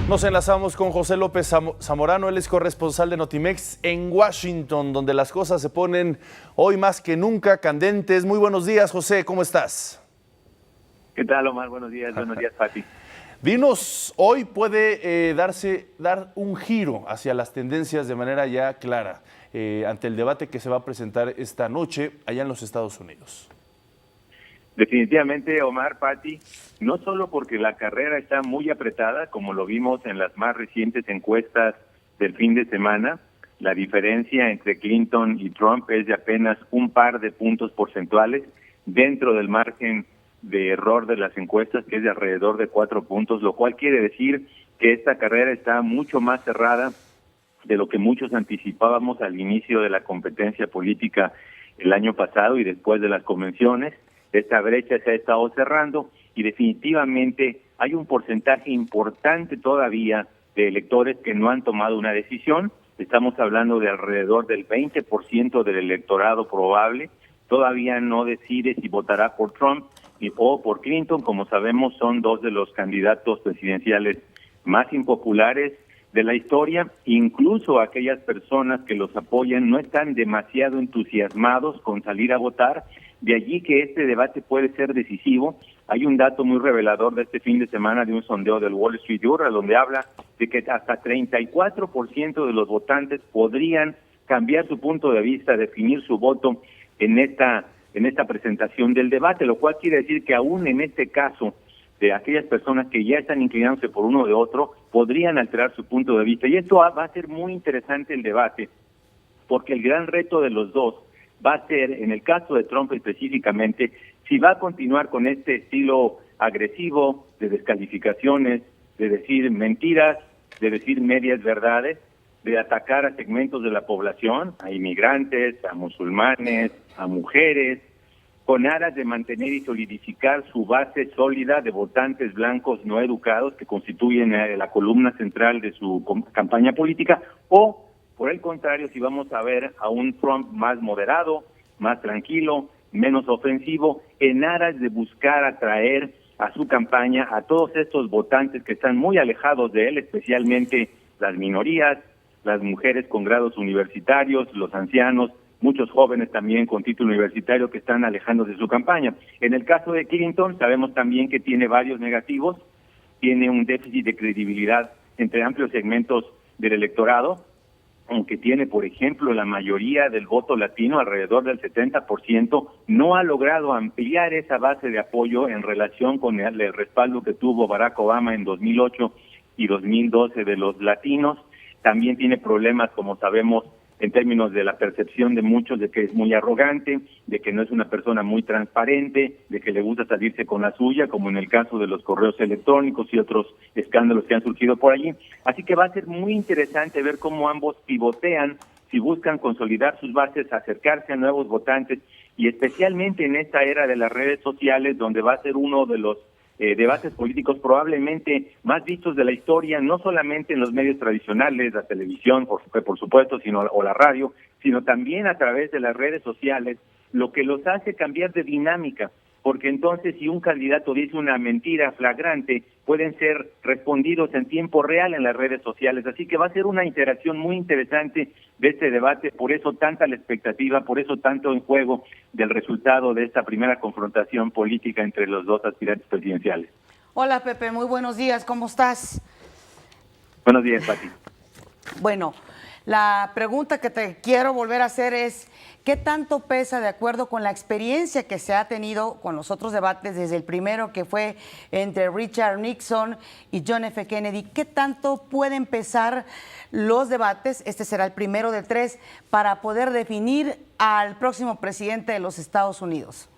Nos enlazamos con José López Zamorano, él es corresponsal de Notimex en Washington, donde las cosas se ponen hoy más que nunca candentes. Muy buenos días, José, ¿cómo estás? ¿Qué tal, Omar? Buenos días, Pati. Dinos, hoy puede dar un giro hacia las tendencias de manera ya clara ante el debate que se va a presentar esta noche allá en los Estados Unidos. Definitivamente, Omar, Pati, no solo porque la carrera está muy apretada, como lo vimos en las más recientes encuestas del fin de semana, la diferencia entre Clinton y Trump es de apenas un par de puntos porcentuales dentro del margen de error de las encuestas, que es de alrededor de 4 puntos, lo cual quiere decir que esta carrera está mucho más cerrada de lo que muchos anticipábamos al inicio de la competencia política el año pasado y después de las convenciones. Esta brecha se ha estado cerrando y definitivamente hay un porcentaje importante todavía de electores que no han tomado una decisión. Estamos hablando de alrededor del 20% del electorado probable. Todavía no decide si votará por Trump o por Clinton. Como sabemos, son dos de los candidatos presidenciales más impopulares de la historia. Incluso aquellas personas que los apoyan no están demasiado entusiasmados con salir a votar. De allí que este debate puede ser decisivo. Hay un dato muy revelador de este fin de semana de un sondeo del Wall Street Journal donde habla de que hasta 34% de los votantes podrían cambiar su punto de vista, definir su voto en esta presentación del debate, lo cual quiere decir que aún en este caso de aquellas personas que ya están inclinándose por uno o de otro, podrían alterar su punto de vista. Y esto va a ser muy interesante el debate, porque el gran reto de los dos va a ser, en el caso de Trump específicamente, si va a continuar con este estilo agresivo de descalificaciones, de decir mentiras, de decir medias verdades, de atacar a segmentos de la población, a inmigrantes, a musulmanes, a mujeres, con aras de mantener y solidificar su base sólida de votantes blancos no educados que constituyen la columna central de su campaña política, o por el contrario, si vamos a ver a un Trump más moderado, más tranquilo, menos ofensivo, en aras de buscar atraer a su campaña a todos estos votantes que están muy alejados de él, especialmente las minorías, las mujeres con grados universitarios, los ancianos, muchos jóvenes también con título universitario que están alejándose de su campaña. En el caso de Clinton, sabemos también que tiene varios negativos, tiene un déficit de credibilidad entre amplios segmentos del electorado, aunque tiene, por ejemplo, la mayoría del voto latino, alrededor del 70%, no ha logrado ampliar esa base de apoyo en relación con el respaldo que tuvo Barack Obama en 2008 y 2012 de los latinos. También tiene problemas, como sabemos, en términos de la percepción de muchos de que es muy arrogante, de que no es una persona muy transparente, de que le gusta salirse con la suya, como en el caso de los correos electrónicos y otros escándalos que han surgido por allí. Así que va a ser muy interesante ver cómo ambos pivotean, si buscan consolidar sus bases, acercarse a nuevos votantes, y especialmente en esta era de las redes sociales, donde va a ser uno de los debates políticos probablemente más vistos de la historia, no solamente en los medios tradicionales, la televisión, por supuesto, o la radio, sino también a través de las redes sociales, lo que los hace cambiar de dinámica, porque entonces si un candidato dice una mentira flagrante, pueden ser respondidos en tiempo real en las redes sociales, así que va a ser una interacción muy interesante de este debate, por eso tanta la expectativa, por eso tanto en juego del resultado de esta primera confrontación política entre los dos aspirantes presidenciales. Hola Pepe, muy buenos días, ¿cómo estás? Buenos días, Pati. Bueno, la pregunta que te quiero volver a hacer es, ¿qué tanto pesa, de acuerdo con la experiencia que se ha tenido con los otros debates, desde el primero que fue entre Richard Nixon y John F. Kennedy, qué tanto pueden pesar los debates, este será el primero de 3, para poder definir al próximo presidente de los Estados Unidos?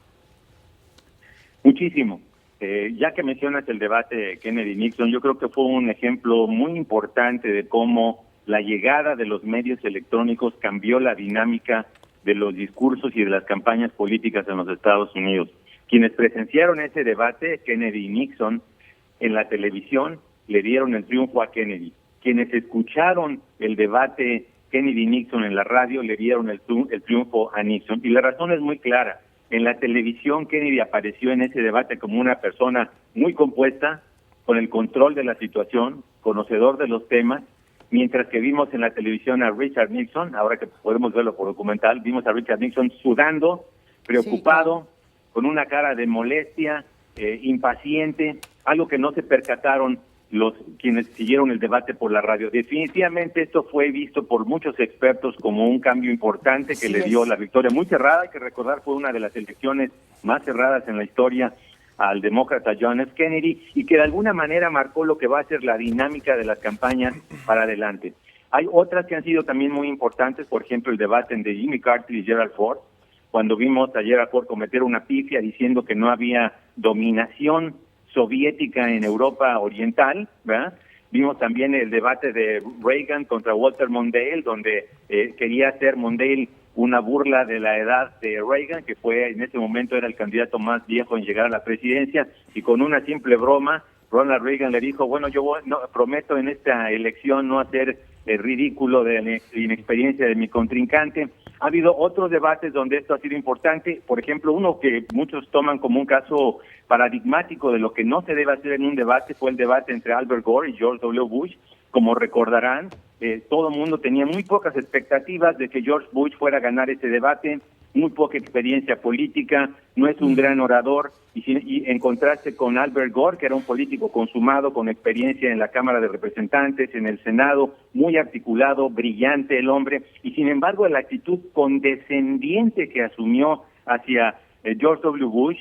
Muchísimo. Ya que mencionas el debate Kennedy-Nixon, yo creo que fue un ejemplo muy importante de cómo la llegada de los medios electrónicos cambió la dinámica de los discursos y de las campañas políticas en los Estados Unidos. Quienes presenciaron ese debate, Kennedy y Nixon, en la televisión, le dieron el triunfo a Kennedy. Quienes escucharon el debate Kennedy-Nixon en la radio, le dieron el triunfo a Nixon. Y la razón es muy clara. En la televisión, Kennedy apareció en ese debate como una persona muy compuesta, con el control de la situación, conocedor de los temas, mientras que vimos en la televisión a Richard Nixon, ahora que podemos verlo por documental, vimos a Richard Nixon sudando, preocupado, con una cara de molestia, impaciente, algo que no se percataron quienes siguieron el debate por la radio. Definitivamente esto fue visto por muchos expertos como un cambio importante que le dio la victoria muy cerrada. Hay que recordar, fue una de las elecciones más cerradas en la historia al demócrata John F. Kennedy, y que de alguna manera marcó lo que va a ser la dinámica de las campañas para adelante. Hay otras que han sido también muy importantes, por ejemplo el debate entre Jimmy Carter y Gerald Ford, cuando vimos a Gerald Ford cometer una pifia diciendo que no había dominación soviética en Europa oriental, ¿verdad? Vimos también el debate de Reagan contra Walter Mondale, donde quería hacer Mondale una burla de la edad de Reagan, que fue en ese momento era el candidato más viejo en llegar a la presidencia, y con una simple broma, Ronald Reagan le dijo, bueno, yo prometo en esta elección no hacer el ridículo de la inexperiencia de mi contrincante. Ha habido otros debates donde esto ha sido importante, por ejemplo, uno que muchos toman como un caso paradigmático de lo que no se debe hacer en un debate fue el debate entre Albert Gore y George W. Bush. Como recordarán, todo el mundo tenía muy pocas expectativas de que George Bush fuera a ganar ese debate, muy poca experiencia política, no es un gran orador, y en contraste con Albert Gore, que era un político consumado, con experiencia en la Cámara de Representantes, en el Senado, muy articulado, brillante el hombre, y sin embargo la actitud condescendiente que asumió hacia George W. Bush,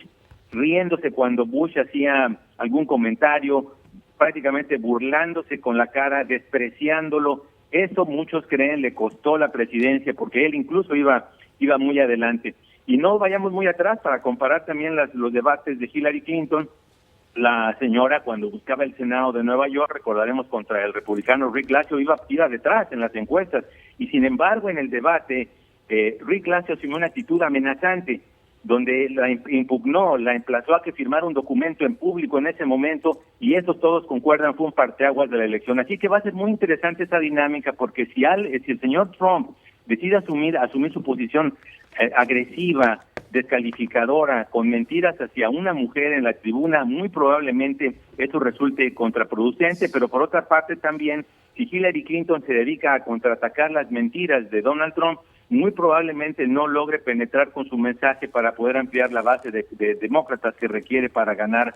riéndose cuando Bush hacía algún comentario, prácticamente burlándose con la cara, despreciándolo, eso muchos creen le costó la presidencia, porque él incluso iba muy adelante. Y no vayamos muy atrás para comparar también los debates de Hillary Clinton. La señora, cuando buscaba el Senado de Nueva York, recordaremos, contra el republicano Rick Lacio, iba detrás en las encuestas. Y sin embargo, en el debate, Rick Lacio asumió una actitud amenazante, donde la impugnó, la emplazó a que firmara un documento en público en ese momento, y eso todos concuerdan fue un parteaguas de la elección. Así que va a ser muy interesante esa dinámica, porque si el señor Trump decide asumir su posición agresiva, descalificadora, con mentiras hacia una mujer en la tribuna, muy probablemente eso resulte contraproducente, pero por otra parte también, si Hillary Clinton se dedica a contraatacar las mentiras de Donald Trump, muy probablemente no logre penetrar con su mensaje para poder ampliar la base de demócratas que requiere para ganar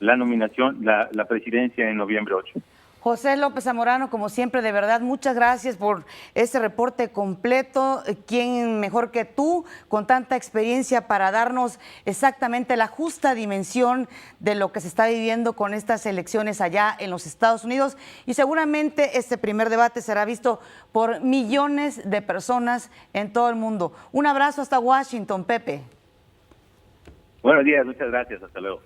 la nominación, la presidencia en noviembre 8. José López Zamorano, como siempre, de verdad, muchas gracias por este reporte completo. ¿Quién mejor que tú, con tanta experiencia, para darnos exactamente la justa dimensión de lo que se está viviendo con estas elecciones allá en los Estados Unidos? Y seguramente este primer debate será visto por millones de personas en todo el mundo. Un abrazo hasta Washington, Pepe. Buenos días, muchas gracias, hasta luego.